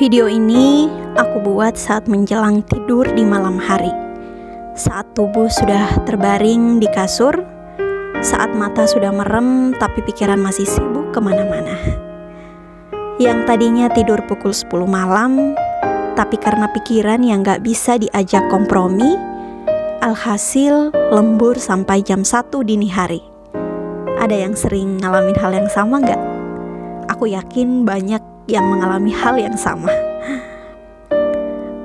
Video ini aku buat saat menjelang tidur di malam hari. Saat tubuh sudah terbaring di kasur, saat mata sudah merem tapi pikiran masih sibuk kemana-mana. Yang tadinya tidur pukul 10 malam, tapi karena pikiran yang gak bisa diajak kompromi, alhasil lembur sampai jam 1 dini hari. Ada yang sering ngalamin hal yang sama gak? Aku yakin banyak yang mengalami hal yang sama.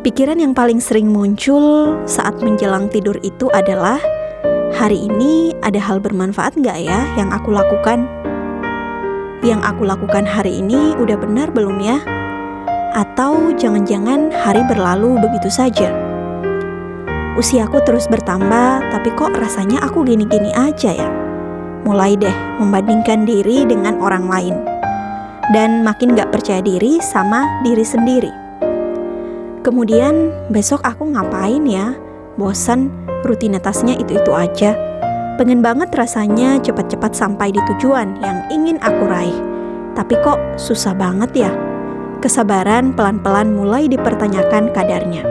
Pikiran yang paling sering muncul saat menjelang tidur itu adalah, hari ini ada hal bermanfaat gak ya yang aku lakukan? Yang aku lakukan hari ini udah benar belum ya? Atau jangan-jangan hari berlalu begitu saja? Usiaku terus bertambah, tapi kok rasanya aku gini-gini aja ya? Mulai deh membandingkan diri dengan orang lain, dan makin gak percaya diri sama diri sendiri. Kemudian besok aku ngapain ya? Bosan, rutinitasnya itu-itu aja. Pengen banget rasanya cepat-cepat sampai di tujuan yang ingin aku raih. Tapi kok susah banget ya? Kesabaran pelan-pelan mulai dipertanyakan kadarnya.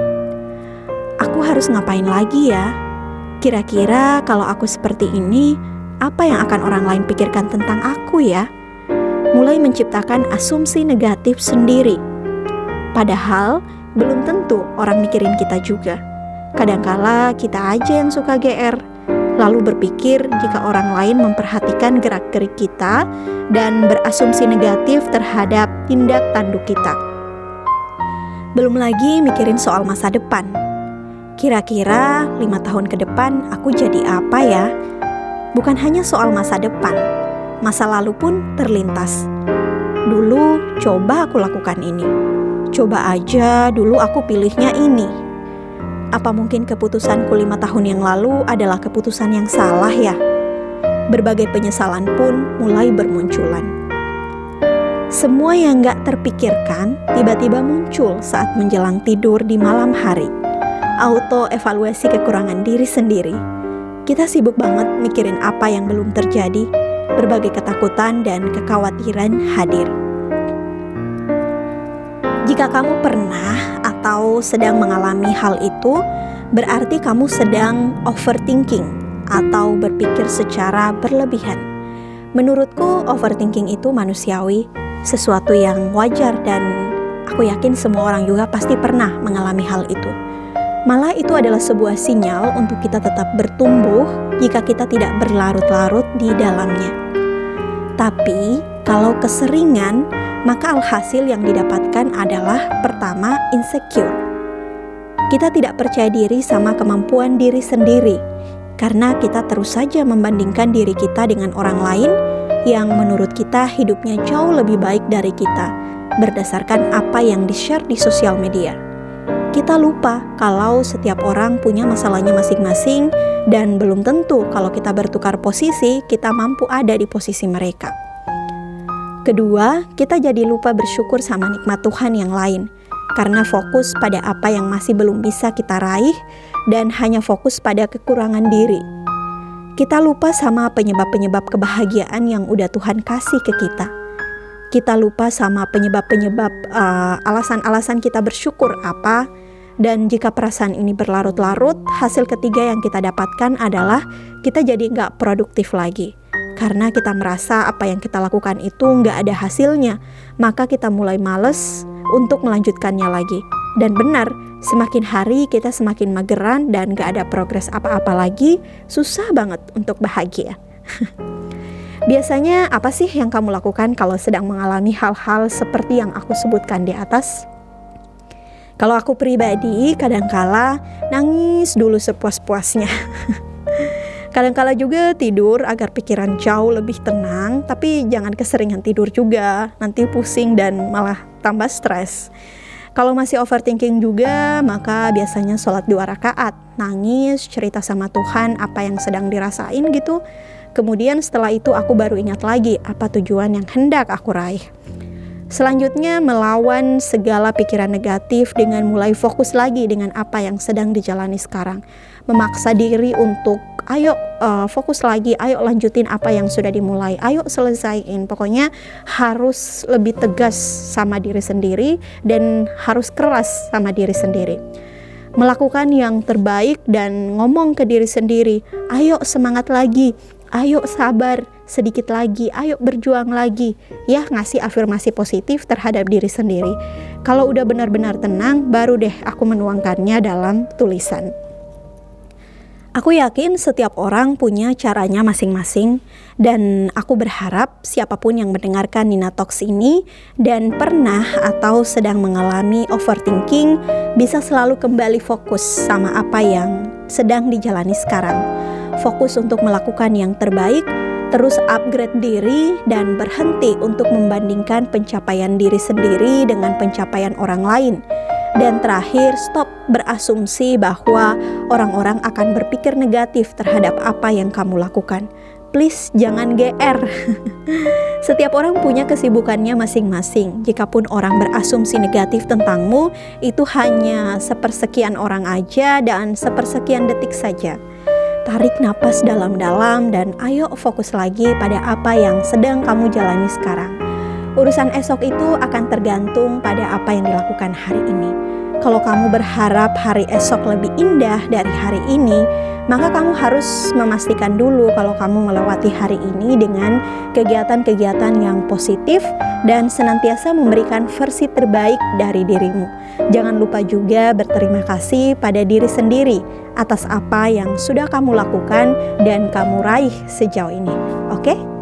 Aku harus ngapain lagi ya? Kira-kira kalau aku seperti ini, apa yang akan orang lain pikirkan tentang aku ya? Mulai menciptakan asumsi negatif sendiri. Padahal belum tentu orang mikirin kita juga. Kadangkala kita aja yang suka GR, lalu berpikir jika orang lain memperhatikan gerak-gerik kita dan berasumsi negatif terhadap tindak tanduk kita. Belum lagi mikirin soal masa depan. Kira-kira 5 tahun ke depan aku jadi apa ya? Bukan hanya soal masa depan, masa lalu pun terlintas. Dulu coba aku lakukan ini. Coba aja dulu aku pilihnya ini. Apa mungkin keputusanku 5 tahun yang lalu adalah keputusan yang salah ya? Berbagai penyesalan pun mulai bermunculan. Semua yang gak terpikirkan tiba-tiba muncul saat menjelang tidur di malam hari. Auto evaluasi kekurangan diri sendiri. Kita sibuk banget mikirin apa yang belum terjadi. Berbagai ketakutan dan kekhawatiran hadir. Jika kamu pernah atau sedang mengalami hal itu, berarti kamu sedang overthinking atau berpikir secara berlebihan. Menurutku, overthinking itu manusiawi, sesuatu yang wajar, dan aku yakin semua orang juga pasti pernah mengalami hal itu. Malah itu adalah sebuah sinyal untuk kita tetap bertumbuh jika kita tidak berlarut-larut di dalamnya. Tapi, kalau keseringan, maka alhasil yang didapatkan adalah pertama, insecure. Kita tidak percaya diri sama kemampuan diri sendiri, karena kita terus saja membandingkan diri kita dengan orang lain yang menurut kita hidupnya jauh lebih baik dari kita, berdasarkan apa yang di-share di sosial media. Kita lupa kalau setiap orang punya masalahnya masing-masing, dan belum tentu kalau kita bertukar posisi, kita mampu ada di posisi mereka. Kedua, kita jadi lupa bersyukur sama nikmat Tuhan yang lain, karena fokus pada apa yang masih belum bisa kita raih, dan hanya fokus pada kekurangan diri. Kita lupa sama penyebab-penyebab kebahagiaan yang udah Tuhan kasih ke kita. Kita lupa sama penyebab-penyebab alasan-alasan kita bersyukur apa. Dan jika perasaan ini berlarut-larut, hasil ketiga yang kita dapatkan adalah kita jadi gak produktif lagi. Karena kita merasa apa yang kita lakukan itu gak ada hasilnya, maka kita mulai males untuk melanjutkannya lagi. Dan benar, semakin hari kita semakin mageran dan gak ada progres apa-apa lagi, susah banget untuk bahagia. Biasanya apa sih yang kamu lakukan kalau sedang mengalami hal-hal seperti yang aku sebutkan di atas? Kalau aku pribadi, kadangkala nangis dulu sepuas-puasnya. Kadangkala juga tidur agar pikiran jauh lebih tenang, tapi jangan keseringan tidur juga, nanti pusing dan malah tambah stres. Kalau masih overthinking juga, maka biasanya sholat 2 rakaat, nangis, cerita sama Tuhan apa yang sedang dirasain gitu. Kemudian setelah itu aku baru ingat lagi apa tujuan yang hendak aku raih. Selanjutnya, melawan segala pikiran negatif dengan mulai fokus lagi dengan apa yang sedang dijalani sekarang. Memaksa diri untuk ayo fokus lagi, ayo lanjutin apa yang sudah dimulai, ayo selesaiin. Pokoknya harus lebih tegas sama diri sendiri dan harus keras sama diri sendiri. Melakukan yang terbaik dan ngomong ke diri sendiri, ayo semangat lagi, ayo sabar sedikit lagi, ayo berjuang lagi. Ya, ngasih afirmasi positif terhadap diri sendiri. Kalau udah benar-benar tenang, baru deh aku menuangkannya dalam tulisan. Aku yakin setiap orang punya caranya masing-masing, dan aku berharap siapapun yang mendengarkan Nina Talks ini dan pernah atau sedang mengalami overthinking bisa selalu kembali fokus sama apa yang sedang dijalani sekarang. Fokus untuk melakukan yang terbaik, terus upgrade diri dan berhenti untuk membandingkan pencapaian diri sendiri dengan pencapaian orang lain. Dan terakhir, stop berasumsi bahwa orang-orang akan berpikir negatif terhadap apa yang kamu lakukan. Please jangan GR. Setiap orang punya kesibukannya masing-masing. Jikapun orang berasumsi negatif tentangmu, itu hanya sepersekian orang aja dan sepersekian detik saja. Tarik napas dalam-dalam dan ayo fokus lagi pada apa yang sedang kamu jalani sekarang. Urusan esok itu akan tergantung pada apa yang dilakukan hari ini. Kalau kamu berharap hari esok lebih indah dari hari ini, maka kamu harus memastikan dulu kalau kamu melewati hari ini dengan kegiatan-kegiatan yang positif dan senantiasa memberikan versi terbaik dari dirimu. Jangan lupa juga berterima kasih pada diri sendiri atas apa yang sudah kamu lakukan dan kamu raih sejauh ini. Oke?